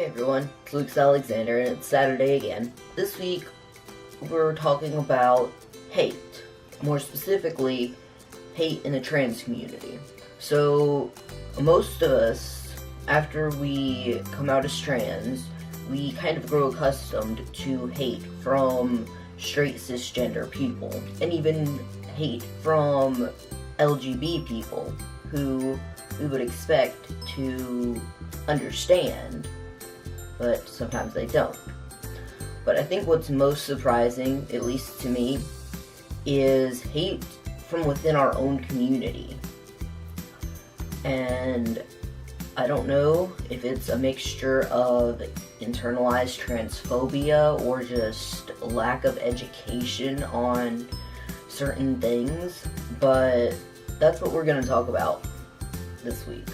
Hey everyone, it's Luke Alexander and it's Saturday again. This week we're talking about hate. More specifically, hate in the trans community. So, most of us, after we come out as trans, we kind of grow accustomed to hate from straight cisgender people, and even hate from LGBT people who we would expect to understand, but sometimes they don't. But I think what's most surprising, at least to me, is hate from within our own community. And I don't know if it's a mixture of internalized transphobia or just lack of education on certain things, but that's what we're going to talk about this week.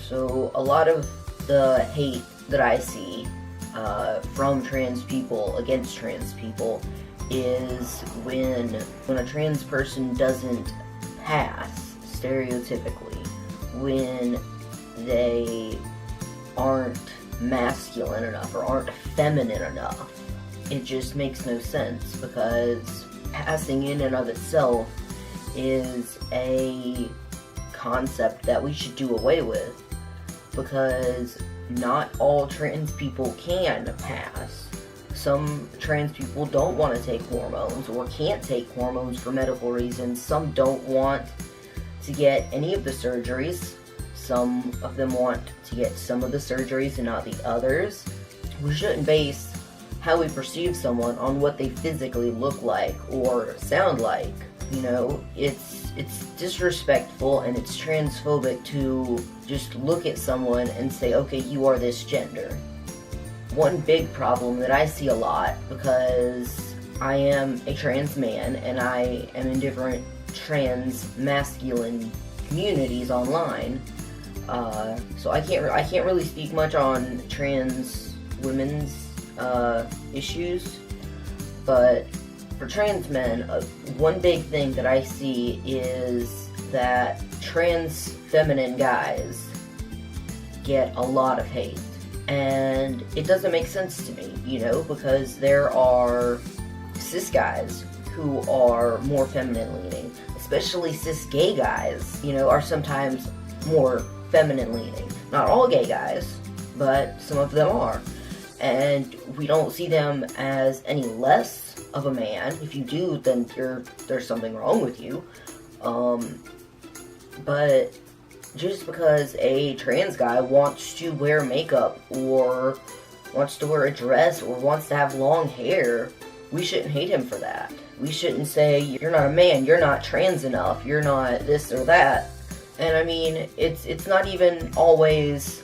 So a lot of the hate that I see from trans people against trans people is when a trans person doesn't pass stereotypically, when they aren't masculine enough or aren't feminine enough. It just makes no sense, because passing in and of itself is a concept that we should do away with, because not all trans people can pass. Some trans people don't want to take hormones or can't take hormones for medical reasons. Some don't want to get any of the surgeries. Some of them want to get some of the surgeries and not the others. We shouldn't base how we perceive someone on what they physically look like or sound like. You know, it's disrespectful and it's transphobic to just look at someone and say, okay, you are this gender. One big problem that I see a lot, because I am a trans man and I am in different trans masculine communities online, so I can't really speak much on trans women's issues, but for trans men, one big thing that I see is that trans feminine guys get a lot of hate. And it doesn't make sense to me, you know, because there are cis guys who are more feminine leaning, especially cis gay guys, you know, are sometimes more feminine leaning. Not all gay guys, but some of them are. And we don't see them as any less of a man. If you do, then there's something wrong with you. But just because a trans guy wants to wear makeup or wants to wear a dress or wants to have long hair, we shouldn't hate him for that. We shouldn't say, you're not a man, you're not trans enough, you're not this or that. And I mean, it's not even always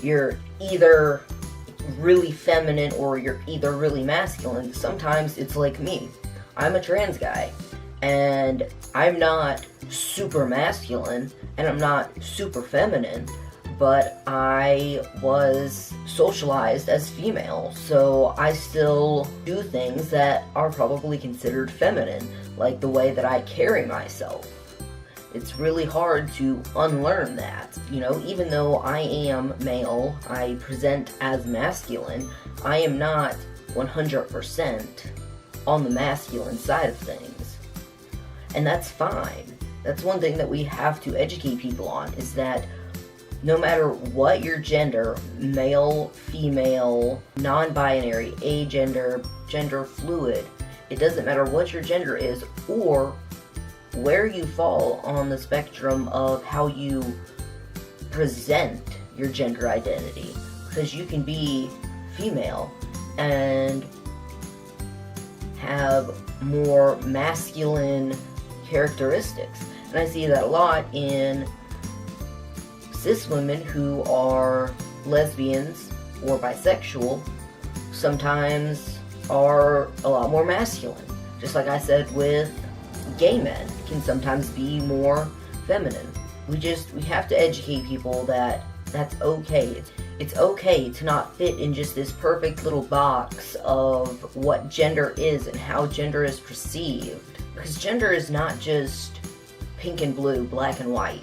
you're either really feminine or you're either really masculine. Sometimes it's like me. I'm a trans guy, and I'm not super masculine, and I'm not super feminine, but I was socialized as female, so I still do things that are probably considered feminine, like the way that I carry myself. It's really hard to unlearn that. You know, even though I am male, I present as masculine, I am not 100% on the masculine side of things. And that's fine. That's one thing that we have to educate people on, is that no matter what your gender, male, female, non-binary, agender, gender fluid, it doesn't matter what your gender is or where you fall on the spectrum of how you present your gender identity, because you can be female and have more masculine characteristics. And I see that a lot in cis women who are lesbians or bisexual, sometimes are a lot more masculine. Just like I said with gay men, can sometimes be more feminine. We have to educate people that that's okay. It's okay to not fit in just this perfect little box of what gender is and how gender is perceived. Because gender is not just pink and blue, black and white.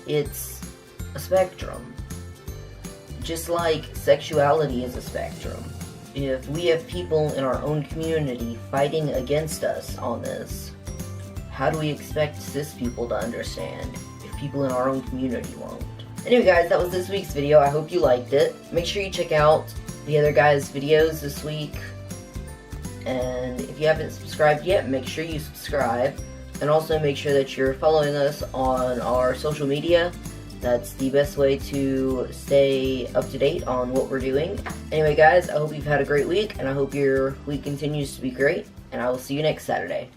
It's a spectrum. just like sexuality is a spectrum. If we have people in our own community fighting against us on this, how do we expect cis people to understand if people in our own community won't? Anyway guys, that was this week's video. I hope you liked it. Make sure you check out the other guys' videos this week. And if you haven't subscribed yet, make sure you subscribe. And also make sure that you're following us on our social media. That's the best way to stay up to date on what we're doing. Anyway guys, I hope you've had a great week, and I hope your week continues to be great, and I will see you next Saturday.